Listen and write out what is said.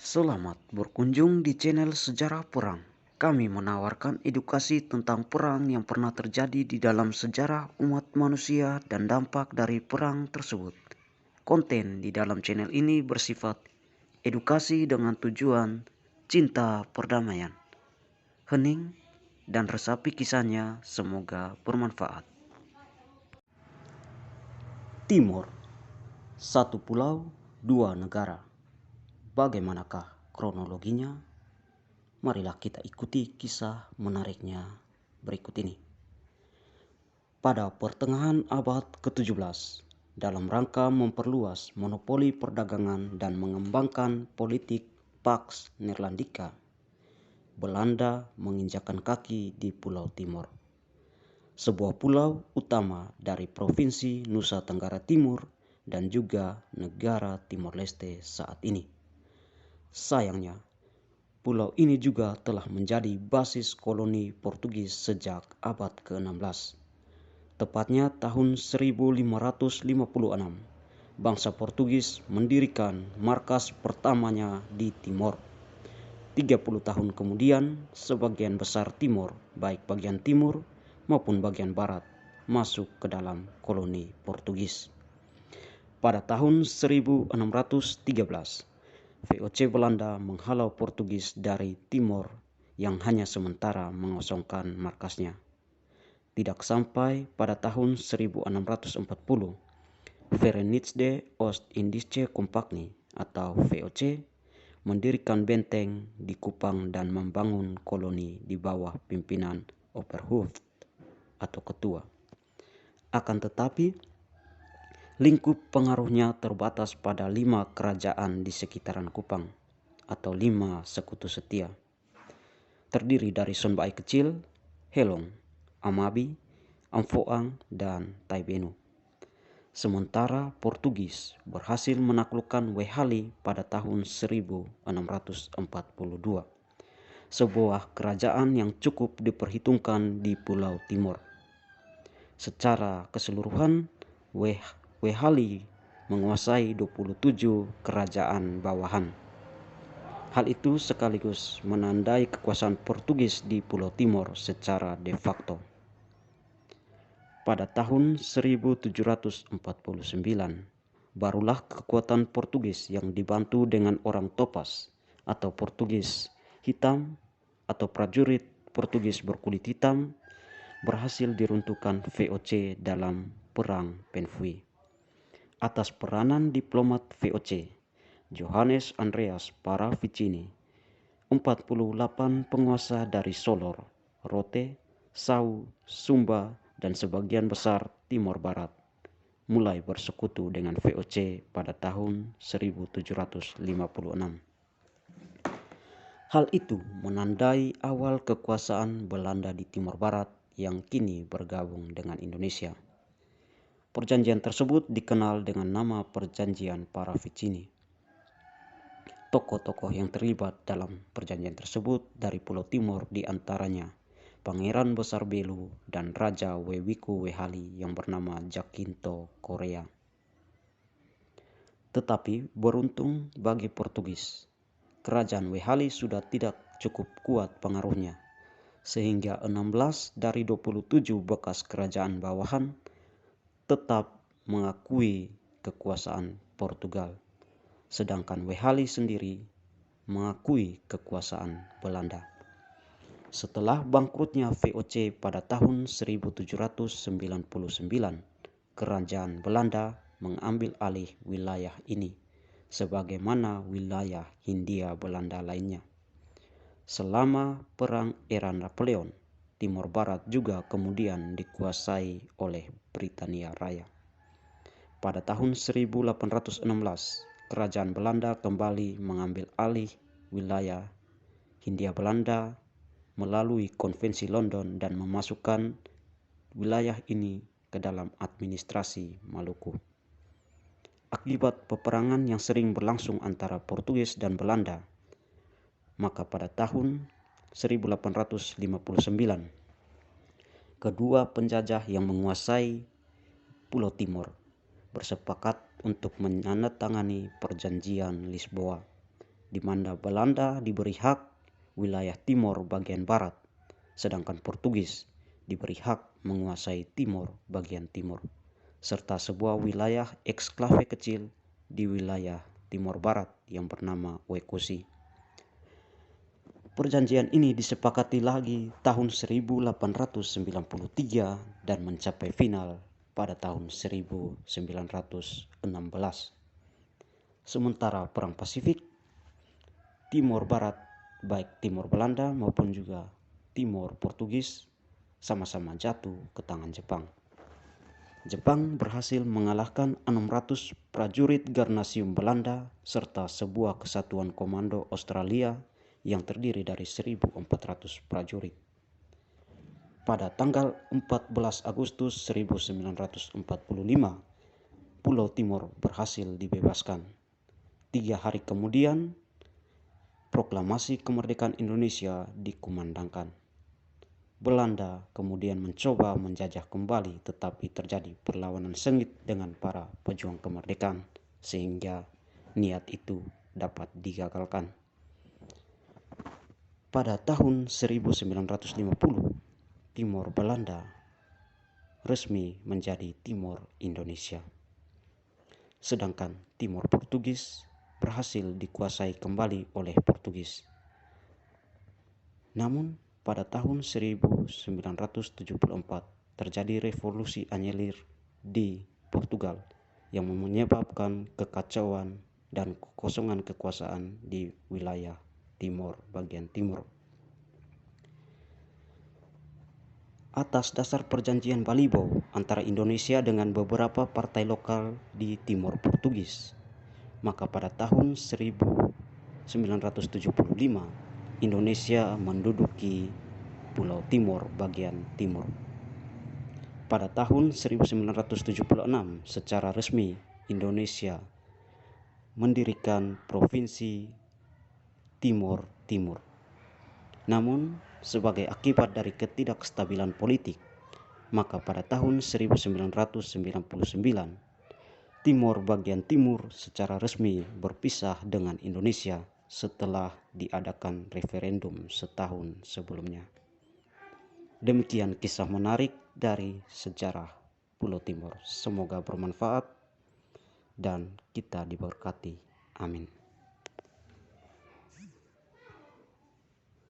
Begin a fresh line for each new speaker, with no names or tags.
Selamat berkunjung di channel Sejarah Perang. Kami menawarkan edukasi tentang perang yang pernah terjadi di dalam sejarah umat manusia dan dampak dari perang tersebut. Konten di dalam channel ini bersifat edukasi dengan tujuan cinta perdamaian. Hening dan resapi kisahnya, semoga bermanfaat. Timor, satu pulau, dua negara. Bagaimanakah kronologinya? Marilah kita ikuti kisah menariknya berikut ini. Pada pertengahan abad ke-17, dalam rangka memperluas monopoli perdagangan dan mengembangkan politik Pax Neerlandica, Belanda menginjakkan kaki di Pulau Timor, sebuah pulau utama dari Provinsi Nusa Tenggara Timur dan juga negara Timor Leste saat ini. Sayangnya, pulau ini juga telah menjadi basis koloni Portugis sejak abad ke-16. Tepatnya tahun 1556, bangsa Portugis mendirikan markas pertamanya di Timor. 30 tahun kemudian, sebagian besar Timor, baik bagian timur maupun bagian barat, masuk ke dalam koloni Portugis. Pada tahun 1613, VOC Belanda menghalau Portugis dari Timor yang hanya sementara mengosongkan markasnya. Tidak sampai pada tahun 1640, Verenigde Oost-Indische Compagnie atau VOC mendirikan benteng di Kupang dan membangun koloni di bawah pimpinan Opperhoofd atau ketua. Akan tetapi, lingkup pengaruhnya terbatas pada 5 kerajaan di sekitaran Kupang atau 5 sekutu setia. Terdiri dari Sonbai Kecil, Helong, Amabi, Amphoang, dan Taibenu. Sementara Portugis berhasil menaklukkan Wehali pada tahun 1642, sebuah kerajaan yang cukup diperhitungkan di Pulau Timor. Secara keseluruhan, Wehali menguasai 27 kerajaan bawahan. Hal itu sekaligus menandai kekuasaan Portugis di Pulau Timor secara de facto. Pada tahun 1749, barulah kekuatan Portugis yang dibantu dengan orang Topas atau Portugis hitam atau prajurit Portugis berkulit hitam berhasil diruntuhkan VOC dalam Perang Penfui. Atas peranan diplomat VOC, Johannes Andreas Paravicini, 48 penguasa dari Solor, Rote, Sau, Sumba, dan sebagian besar Timor Barat mulai bersekutu dengan VOC pada tahun 1756. Hal itu menandai awal kekuasaan Belanda di Timor Barat yang kini bergabung dengan Indonesia. Perjanjian tersebut dikenal dengan nama Perjanjian Paravicini. Tokoh-tokoh yang terlibat dalam perjanjian tersebut dari Pulau Timor diantaranya Pangeran Besar Belu dan Raja Wewiku Wehali yang bernama Jacinto Correa. Tetapi beruntung bagi Portugis, kerajaan Wehali sudah tidak cukup kuat pengaruhnya, sehingga 16 dari 27 bekas kerajaan bawahan tetap mengakui kekuasaan Portugal, sedangkan Wehali sendiri mengakui kekuasaan Belanda. Setelah bangkrutnya VOC pada tahun 1799, kerajaan Belanda mengambil alih wilayah ini sebagaimana wilayah Hindia Belanda lainnya. Selama Perang Era Napoleon, Timor Barat juga kemudian dikuasai oleh Britania Raya. Pada tahun 1816, kerajaan Belanda kembali mengambil alih wilayah Hindia Belanda melalui Konvensi London dan memasukkan wilayah ini ke dalam administrasi Maluku. Akibat peperangan yang sering berlangsung antara Portugis dan Belanda, maka pada tahun 1859, kedua penjajah yang menguasai Pulau Timor bersepakat untuk menandatangani Perjanjian Lisboa di mana Belanda diberi hak wilayah Timor bagian barat, sedangkan Portugis diberi hak menguasai Timor bagian timur, serta sebuah wilayah eksklave kecil di wilayah Timor Barat yang bernama Wekusi. Perjanjian ini disepakati lagi tahun 1893 dan mencapai final pada tahun 1916. Sementara Perang Pasifik, Timor Barat, baik Timor Belanda maupun juga Timor Portugis, sama-sama jatuh ke tangan Jepang. Jepang berhasil mengalahkan 600 prajurit Garnasium Belanda serta sebuah kesatuan komando Australia yang terdiri dari 1.400 prajurit. Pada tanggal 14 Agustus 1945, Pulau Timor berhasil dibebaskan. 3 hari kemudian, proklamasi kemerdekaan Indonesia dikumandangkan. Belanda kemudian mencoba menjajah kembali, tetapi terjadi perlawanan sengit dengan para pejuang kemerdekaan sehingga niat itu dapat digagalkan. Pada tahun 1950, Timor Belanda resmi menjadi Timor Indonesia. Sedangkan Timor Portugis berhasil dikuasai kembali oleh Portugis. Namun pada tahun 1974 terjadi revolusi anyelir di Portugal yang menyebabkan kekacauan dan kekosongan kekuasaan di wilayah Timor bagian timur. Atas dasar perjanjian Balibo antara Indonesia dengan beberapa partai lokal di Timor Portugis, maka pada tahun 1975 Indonesia menduduki Pulau Timor bagian timur. Pada tahun 1976 secara resmi Indonesia mendirikan Provinsi Timor Timur. Namun sebagai akibat dari ketidakstabilan politik, maka pada tahun 1999 Timor bagian timur secara resmi berpisah dengan Indonesia setelah diadakan referendum setahun sebelumnya. Demikian kisah menarik dari sejarah Pulau Timor. Semoga bermanfaat dan kita diberkati. Amin.